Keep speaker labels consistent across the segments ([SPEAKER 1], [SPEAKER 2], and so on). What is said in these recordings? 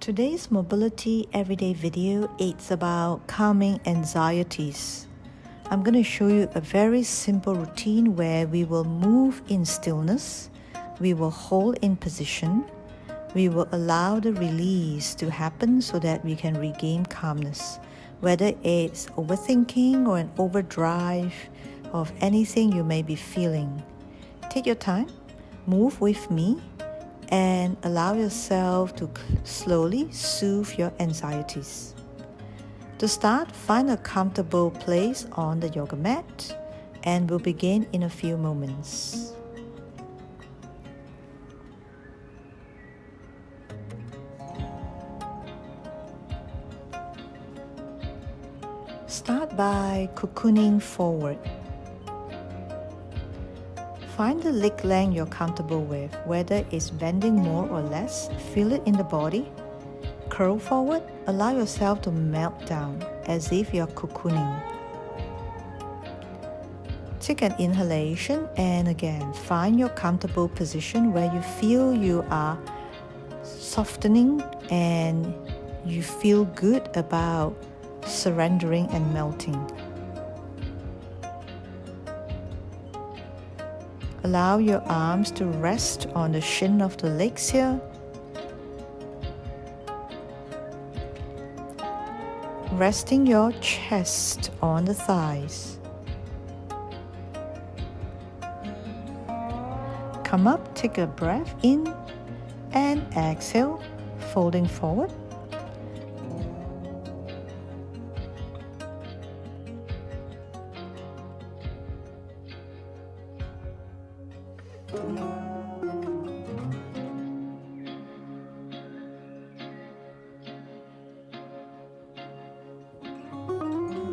[SPEAKER 1] Today's mobility everyday video is about calming anxieties. I'm going to show you a very simple routine where we will move in stillness, we will hold in position, we will allow the release to happen so that we can regain calmness, whether it's overthinking or an overdrive of anything you may be feeling. Take your time, move with me, and allow yourself to slowly soothe your anxieties. To start, find a comfortable place on the yoga mat, and we'll begin in a few moments. Start by cocooning forward. Find the leg length you're comfortable with, whether it's bending more or less. Feel it in the body. Curl forward. Allow yourself to melt down as if you're cocooning. Take an inhalation and again, find your comfortable position where you feel you are softening and you feel good about surrendering and melting. Allow your arms to rest on the shin of the legs here. Resting your chest on the thighs. Come up, take a breath in and exhale, folding forward.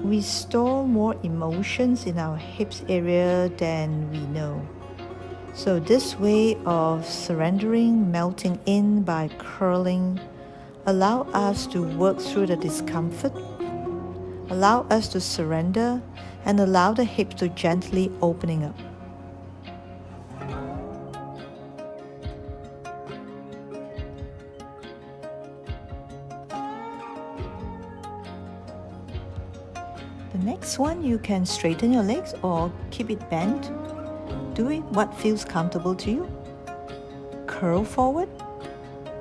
[SPEAKER 1] We store more emotions in our hips area than we know. So this way of surrendering, melting in by curling, allow us to work through the discomfort, allow us to surrender, and allow the hips to gently opening up. The next one, you can straighten your legs or keep it bent. Do it what feels comfortable to you. Curl forward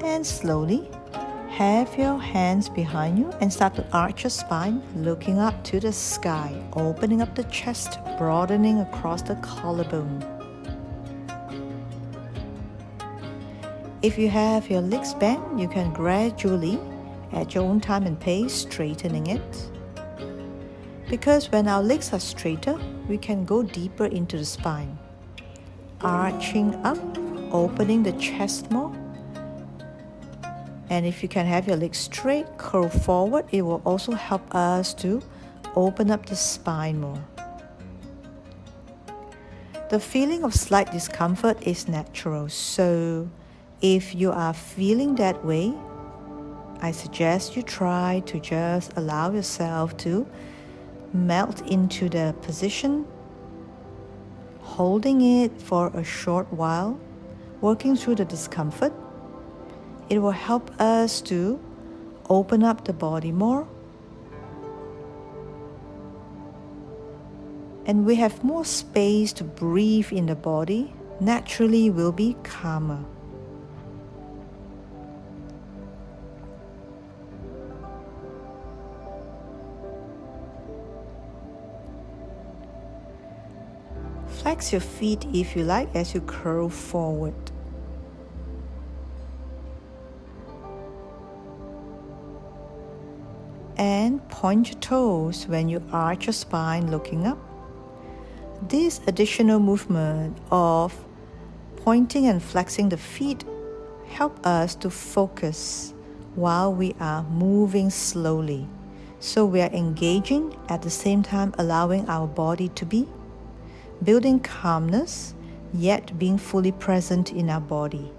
[SPEAKER 1] and slowly have your hands behind you and start to arch your spine, looking up to the sky, opening up the chest, broadening across the collarbone. If you have your legs bent, you can gradually, at your own time and pace, straightening it. Because when our legs are straighter, we can go deeper into the spine. Arching up, opening the chest more. And if you can have your legs straight, curl forward, it will also help us to open up the spine more. The feeling of slight discomfort is natural, so if you are feeling that way, I suggest you try to just allow yourself to melt into the position, holding it for a short while, working through the discomfort. It will help us to open up the body more, and we have more space to breathe in the body. Naturally, we'll be calmer. Flex your feet if you like as you curl forward. And point your toes when you arch your spine looking up. This additional movement of pointing and flexing the feet help us to focus while we are moving slowly. So we are engaging at the same time allowing our body to be, building calmness, yet being fully present in our body.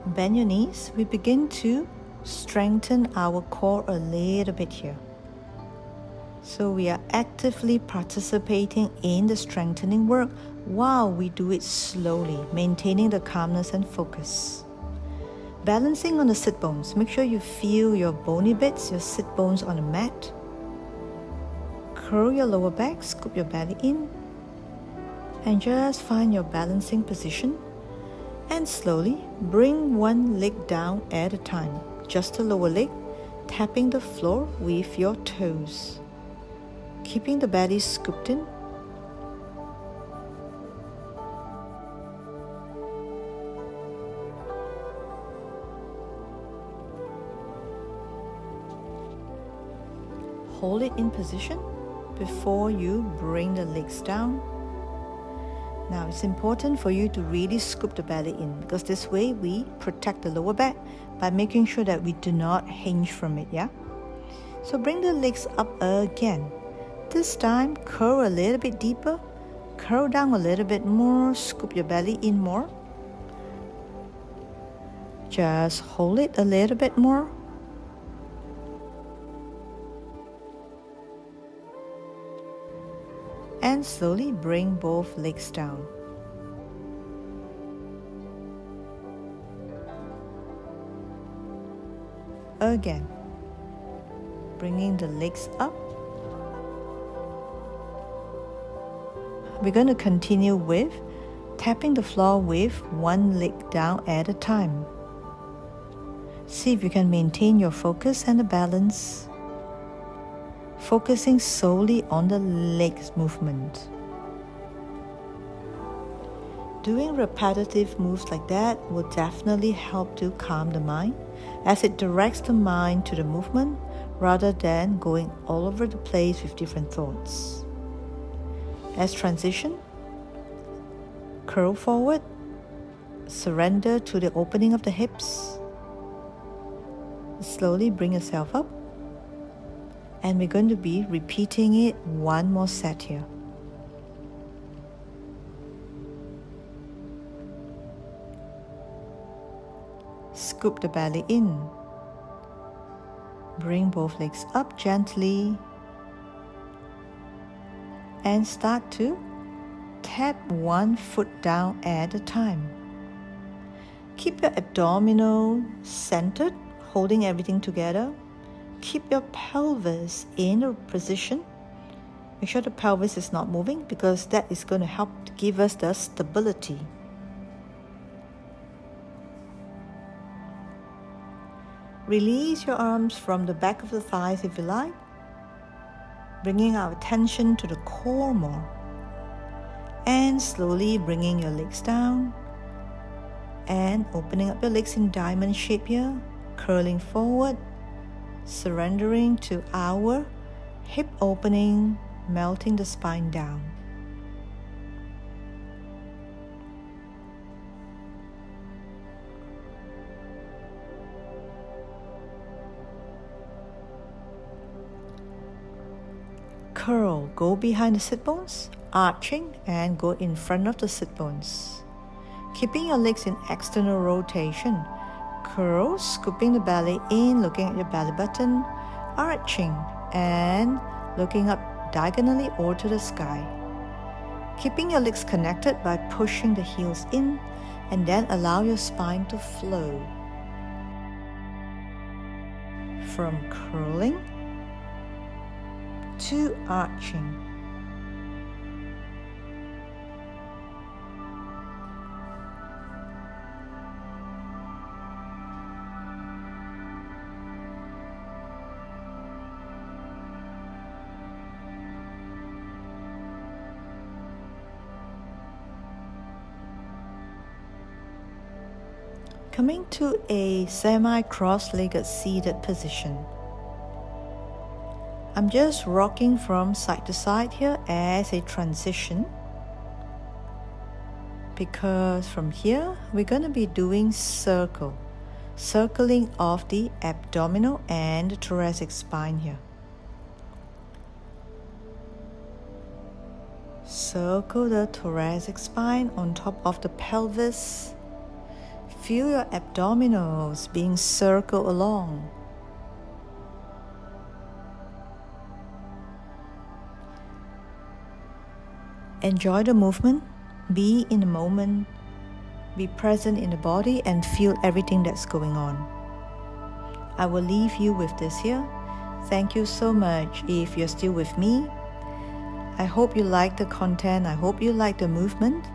[SPEAKER 1] Bend your knees. We begin to strengthen our core a little bit here. So we are actively participating in the strengthening work while we do it slowly, maintaining the calmness and focus. Balancing on the sit bones. Make sure you feel your bony bits, your sit bones on the mat. Curl your lower back, scoop your belly in, and just find your balancing position. And slowly bring one leg down at a time, just the lower leg, tapping the floor with your toes. Keeping the belly scooped in. Hold it in position before you bring the legs down. Now it's important for you to really scoop the belly in, because this way we protect the lower back by making sure that we do not hinge from it, yeah? So bring the legs up again. This time, curl a little bit deeper, curl down a little bit more, scoop your belly in more. Just hold it a little bit more. And slowly bring both legs down. Again, bringing the legs up. We're going to continue with tapping the floor with one leg down at a time. See if you can maintain your focus and the balance, focusing solely on the legs movement. Doing repetitive moves like that will definitely help to calm the mind, as it directs the mind to the movement rather than going all over the place with different thoughts. As transition, curl forward, surrender to the opening of the hips. Slowly bring yourself up, and we're going to be repeating it one more set here. Scoop the belly in. Bring both legs up gently. And start to tap one foot down at a time. Keep your abdominal centered, holding everything together. Keep your pelvis in a position. Make sure the pelvis is not moving, because that is going to help to give us the stability. Release your arms from the back of the thighs if you like, bringing our attention to the core more, and slowly bringing your legs down and opening up your legs in diamond shape here, curling forward, surrendering to our hip opening, melting the spine down. Curl, go behind the sit bones, arching, and go in front of the sit bones. Keeping your legs in external rotation. Curl, scooping the belly in, looking at your belly button, arching, and looking up diagonally or to the sky. Keeping your legs connected by pushing the heels in, and then allow your spine to flow. From curling to arching. Coming to a semi-cross-legged seated position. I'm just rocking from side to side here as a transition, because from here we're going to be doing circling of the abdominal and the thoracic spine here. Circle the thoracic spine on top of the pelvis. Feel your abdominals being circled along. Enjoy the movement, be in the moment, be present in the body and feel everything that's going on. I will leave you with this here. Thank you so much if you're still with me. I hope you like the content. I hope you like the movement.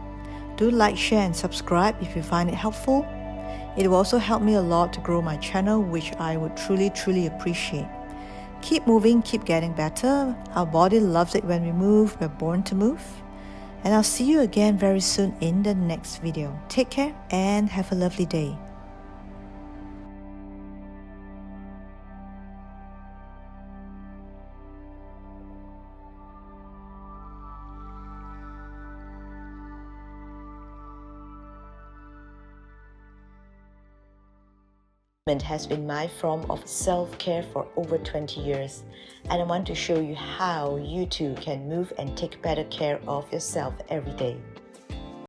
[SPEAKER 1] Do like, share and subscribe if you find it helpful. It will also help me a lot to grow my channel, which I would truly appreciate. Keep moving, keep getting better. Our body loves it when we move. We're born to move. And I'll see you again very soon in the next video. Take care and have a lovely day. Has been my form of self-care for over 20 years, and I want to show you how you too can move and take better care of yourself every day.